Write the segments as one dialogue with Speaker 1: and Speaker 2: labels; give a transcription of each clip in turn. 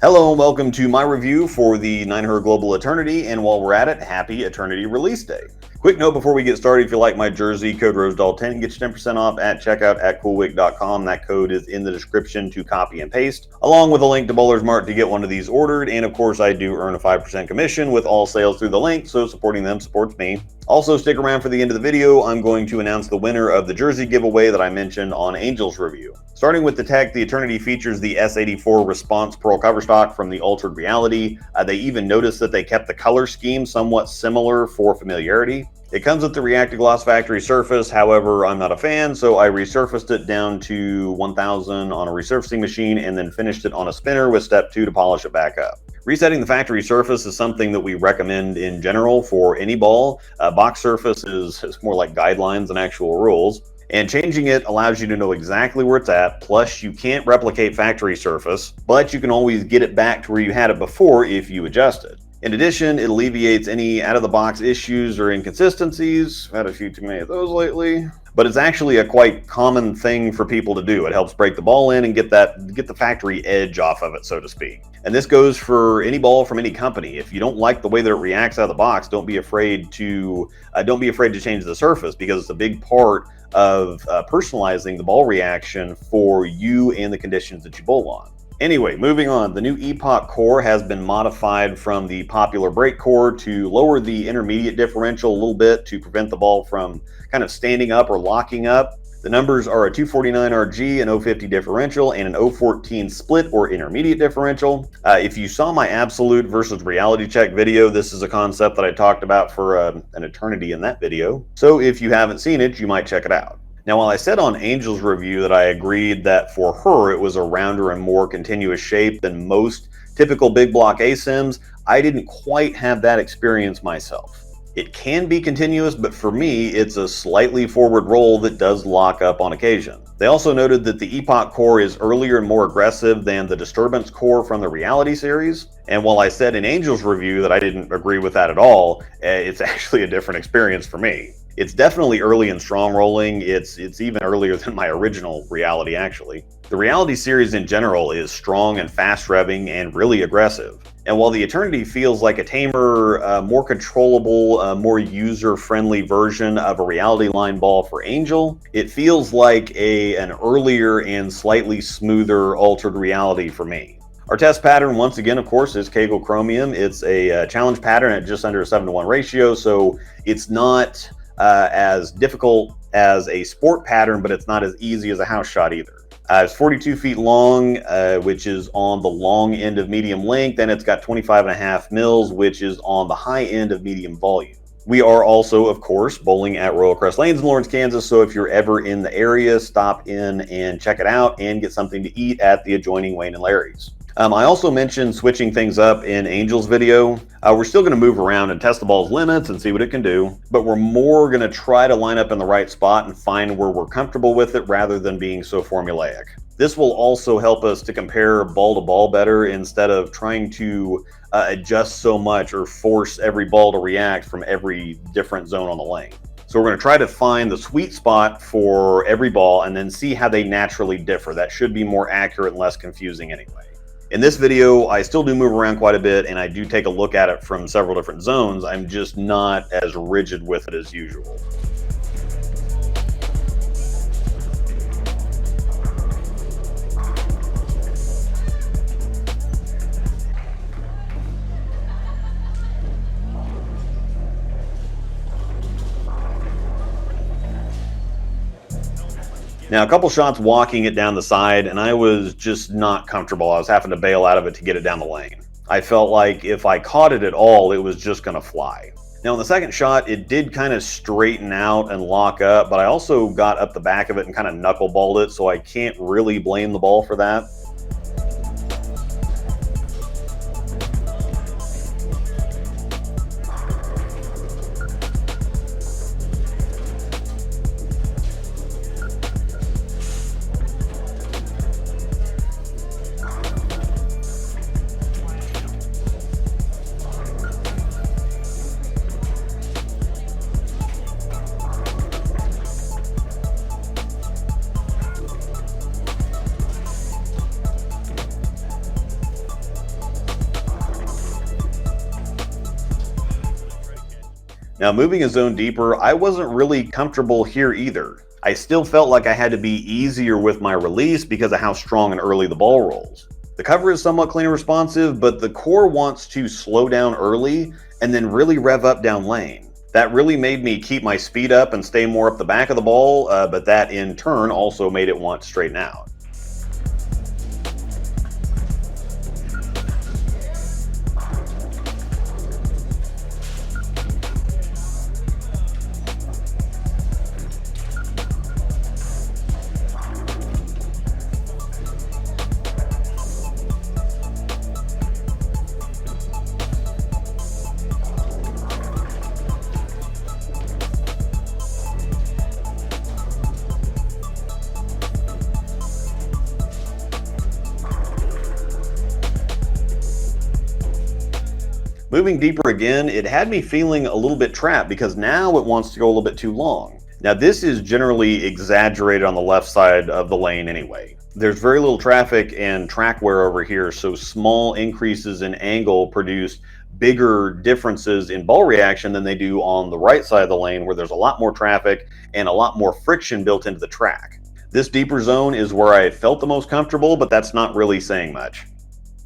Speaker 1: Hello and welcome to my review for the 900 Global Eternity, and while we're at it, happy Eternity release day. Quick note before we get started, if you like my jersey, code Rosdahl10 gets you 10% off at checkout at CoolWick.com. That code is in the description to copy and paste, along with a link to Mart to get one of these ordered, and of course I do earn a 5% commission with all sales through the link, so supporting them supports me. Also stick around for the end of the video. I'm going to announce the winner of the jersey giveaway that I mentioned on Angel's review. Starting with the tech, the Eternity features the S84 Response Pearl cover stock from the Altered Reality. They even noticed that they kept the color scheme somewhat similar for familiarity. It comes with the Reactive Gloss Factory surface, however, I'm not a fan, so I resurfaced it down to 1000 on a resurfacing machine and then finished it on a spinner with step 2 to polish it back up. Resetting the factory surface is something that we recommend in general for any ball. Box surface is more like guidelines than actual rules. And changing it allows you to know exactly where it's at, plus you can't replicate factory surface, but you can always get it back to where you had it before if you adjust it. In addition, it alleviates any out-of-the-box issues or inconsistencies. I've had a few too many of those lately. But it's actually a quite common thing for people to do. It helps break the ball in and get the factory edge off of it, so to speak. And this goes for any ball from any company. If you don't like the way that it reacts out of the box, don't be afraid to change the surface, because it's a big part of personalizing the ball reaction for you and the conditions that you bowl on. Anyway, moving on, the new Epoch Core has been modified from the popular brake core to lower the intermediate differential a little bit to prevent the ball from kind of standing up or locking up. The numbers are a 249 RG, an 050 differential, and an 014 split or intermediate differential. If you saw my absolute versus reality check video, this is a concept that I talked about for an eternity in that video. So if you haven't seen it, you might check it out. Now, while I said on Angel's review that I agreed that for her it was a rounder and more continuous shape than most typical big block ASIMs, I didn't quite have that experience myself. It can be continuous, but for me, it's a slightly forward roll that does lock up on occasion. They also noted that the Epoch Core is earlier and more aggressive than the Disturbance Core from the Reality series. And while I said in Angel's review that I didn't agree with that at all, it's actually a different experience for me. It's definitely early and strong rolling. It's even earlier than my original Reality, actually. The Reality series in general is strong and fast revving and really aggressive. And while the Eternity feels like a tamer, more controllable, more user-friendly version of a Reality line ball for Angel, it feels like an earlier and slightly smoother Altered Reality for me. Our test pattern, once again, of course, is Kegel Chromium. It's a challenge pattern at just under a 7-to-1 ratio, so it's not as difficult as a sport pattern, but it's not as easy as a house shot either. It's 42 feet long, which is on the long end of medium length, and it's got 25.5 mils, which is on the high end of medium volume. We are also, of course, bowling at Royal Crest Lanes in Lawrence, Kansas, so if you're ever in the area, stop in and check it out and get something to eat at the adjoining Wayne and Larry's. I also mentioned switching things up in Angel's video. We're still going to move around and test the ball's limits and see what it can do, but we're more going to try to line up in the right spot and find where we're comfortable with it rather than being so formulaic. This will also help us to compare ball to ball better instead of trying to adjust so much or force every ball to react from every different zone on the lane. So we're going to try to find the sweet spot for every ball and then see how they naturally differ. That should be more accurate and less confusing anyway. In this video, I still do move around quite a bit, and I do take a look at it from several different zones. I'm just not as rigid with it as usual. Now, a couple shots walking it down the side, and I was just not comfortable. I was having to bail out of it to get it down the lane. I felt like if I caught it at all, it was just going to fly. Now, in the second shot, it did kind of straighten out and lock up, but I also got up the back of it and kind of knuckleballed it, so I can't really blame the ball for that. Now, moving a zone deeper, I wasn't really comfortable here either. I still felt like I had to be easier with my release because of how strong and early the ball rolls. The cover is somewhat clean and responsive, but the core wants to slow down early and then really rev up down lane. That really made me keep my speed up and stay more up the back of the ball, but that in turn also made it want to straighten out. Moving deeper again, it had me feeling a little bit trapped because now it wants to go a little bit too long. Now this is generally exaggerated on the left side of the lane anyway. There's very little traffic and track wear over here, so small increases in angle produce bigger differences in ball reaction than they do on the right side of the lane where there's a lot more traffic and a lot more friction built into the track. This deeper zone is where I felt the most comfortable, but that's not really saying much.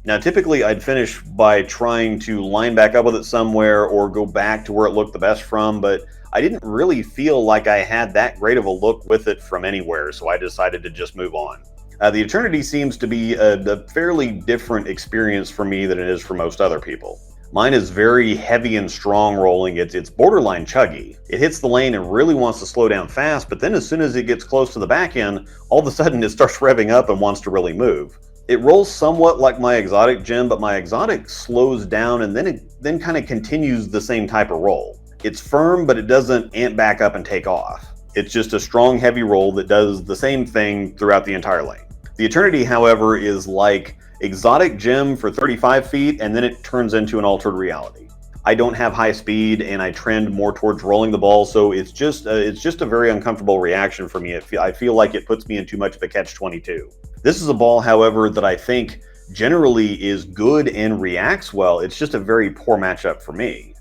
Speaker 1: Now, typically I'd finish by trying to line back up with it somewhere or go back to where it looked the best from, but I didn't really feel like I had that great of a look with it from anywhere, so I decided to just move on. The Eternity seems to be a fairly different experience for me than it is for most other people. Mine is very heavy and strong rolling. It's borderline chuggy. It hits the lane and really wants to slow down fast, but then as soon as it gets close to the back end, all of a sudden it starts revving up and wants to really move. It rolls somewhat like my exotic gem, but my exotic slows down and then kind of continues the same type of roll. It's firm, but it doesn't amp back up and take off. It's just a strong, heavy roll that does the same thing throughout the entire lane. The Eternity, however, is like exotic gem for 35 feet, and then it turns into an altered reality. I don't have high speed, and I trend more towards rolling the ball, so it's just a very uncomfortable reaction for me. I feel like it puts me in too much of a catch-22. This is a ball, however, that I think generally is good and reacts well. It's just a very poor matchup for me.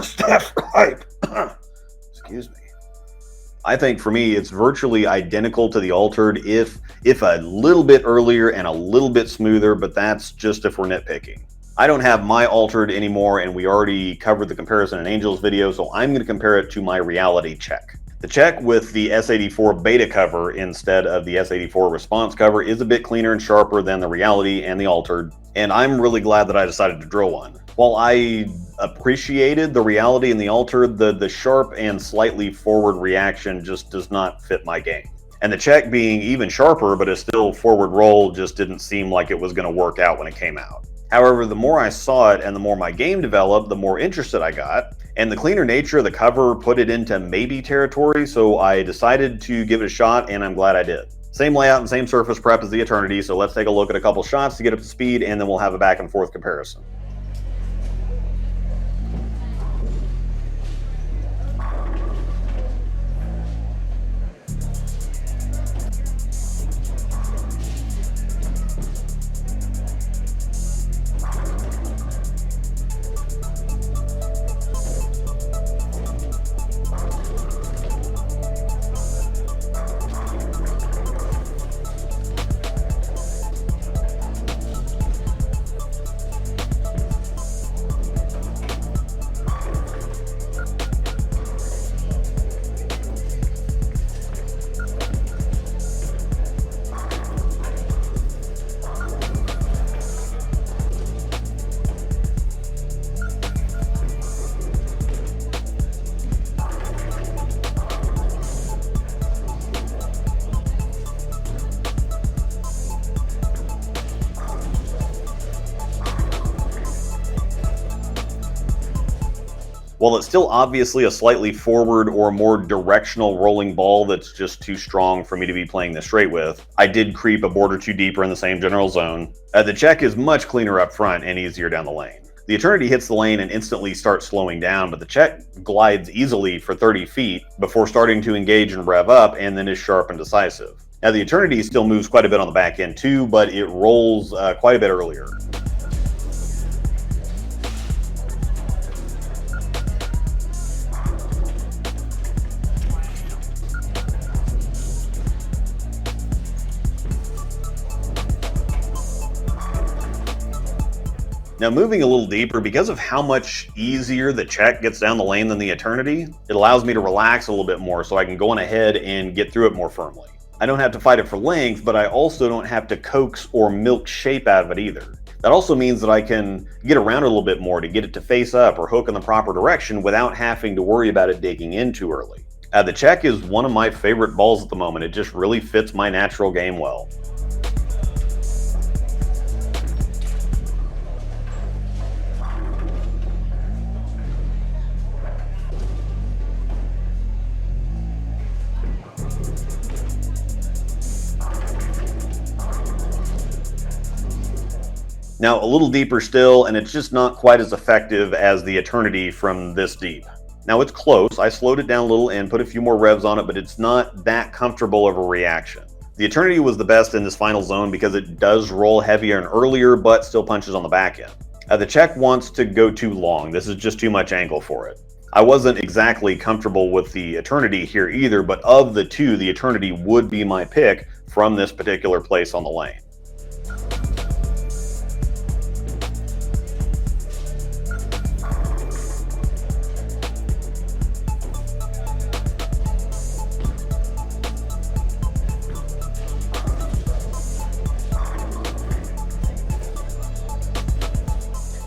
Speaker 1: Staff hype. Excuse me. I think for me, it's virtually identical to the altered, if a little bit earlier and a little bit smoother, but that's just if we're nitpicking. I don't have my altered anymore, and we already covered the comparison in Angel's video, so I'm going to compare it to my reality check. The check with the S84 beta cover instead of the S84 response cover is a bit cleaner and sharper than the reality and the altered, and I'm really glad that I decided to drill one. While I appreciated the reality and the altered, the sharp and slightly forward reaction just does not fit my game. And the check being even sharper but a still forward roll just didn't seem like it was going to work out when it came out. However, the more I saw it and the more my game developed, the more interested I got, and the cleaner nature of the cover put it into maybe territory, so I decided to give it a shot, and I'm glad I did. Same layout and same surface prep as the Eternity, so let's take a look at a couple shots to get up to speed, and then we'll have a back and forth comparison. While it's still obviously a slightly forward or more directional rolling ball that's just too strong for me to be playing this straight with, I did creep a board or two deeper in the same general zone. The check is much cleaner up front and easier down the lane. The Eternity hits the lane and instantly starts slowing down, but the check glides easily for 30 feet before starting to engage and rev up, and then is sharp and decisive. Now the Eternity still moves quite a bit on the back end too, but it rolls quite a bit earlier. Now, moving a little deeper, because of how much easier the check gets down the lane than the Eternity, it allows me to relax a little bit more so I can go on ahead and get through it more firmly. I don't have to fight it for length, but I also don't have to coax or milk shape out of it either. That also means that I can get around it a little bit more to get it to face up or hook in the proper direction without having to worry about it digging in too early. The check is one of my favorite balls at the moment. It just really fits my natural game well. Now, a little deeper still, and it's just not quite as effective as the Eternity from this deep. Now, it's close. I slowed it down a little and put a few more revs on it, but it's not that comfortable of a reaction. The Eternity was the best in this final zone because it does roll heavier and earlier, but still punches on the back end. The check wants to go too long. This is just too much angle for it. I wasn't exactly comfortable with the Eternity here either, but of the two, the Eternity would be my pick from this particular place on the lane.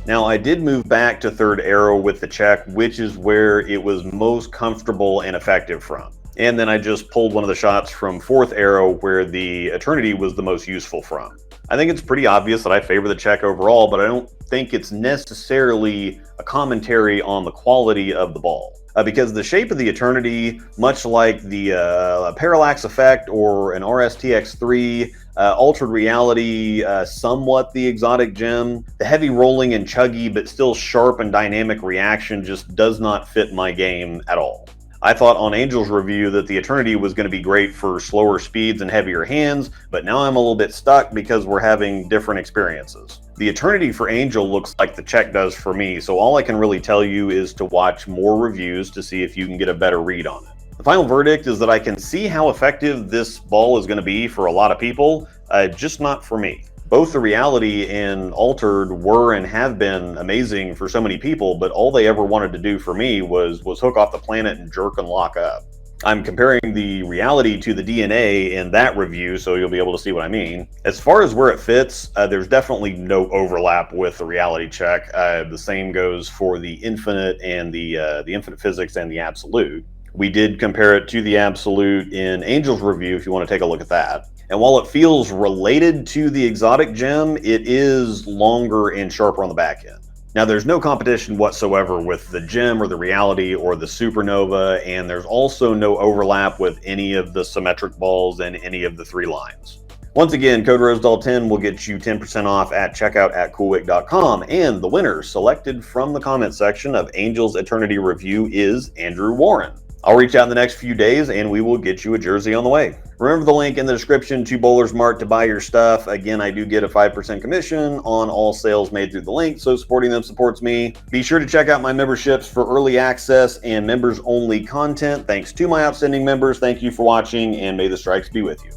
Speaker 1: Now, I did move back to third arrow with the check, which is where it was most comfortable and effective from. And then I just pulled one of the shots from fourth arrow where the Eternity was the most useful from. I think it's pretty obvious that I favor the check overall, but I don't think it's necessarily a commentary on the quality of the ball. Because the shape of the Eternity, much like the Parallax Effect or an RSTX3, Altered Reality, somewhat the Exotic Gem, the heavy rolling and chuggy but still sharp and dynamic reaction just does not fit my game at all. I thought on Angel's review that the Eternity was going to be great for slower speeds and heavier hands, but now I'm a little bit stuck because we're having different experiences. The Eternity for Angel looks like the check does for me, so all I can really tell you is to watch more reviews to see if you can get a better read on it. The final verdict is that I can see how effective this ball is going to be for a lot of people, just not for me. Both the Reality and Altered were and have been amazing for so many people, but all they ever wanted to do for me was hook off the planet and jerk and lock up. I'm comparing the Reality to the DNA in that review, so you'll be able to see what I mean. As far as where it fits, there's definitely no overlap with the Reality check. The same goes for the Infinite and the Infinite Physics and the Absolute. We did compare it to the Absolute in Angel's review if you want to take a look at that. And while it feels related to the Exotic Gem, it is longer and sharper on the back end. Now, there's no competition whatsoever with the Gem or the Reality or the Supernova, and there's also no overlap with any of the symmetric balls and any of the three lines. Once again, code Rosdahl 10 will get you 10% off at checkout at CoolWick.com, and the winner selected from the comment section of Angel's Eternity review is Andrew Warren. I'll reach out in the next few days and we will get you a jersey on the way. Remember the link in the description to Bowler's Mart to buy your stuff. Again, I do get a 5% commission on all sales made through the link, so supporting them supports me. Be sure to check out my memberships for early access and members only content. Thanks to my outstanding members. Thank you for watching, and may the strikes be with you.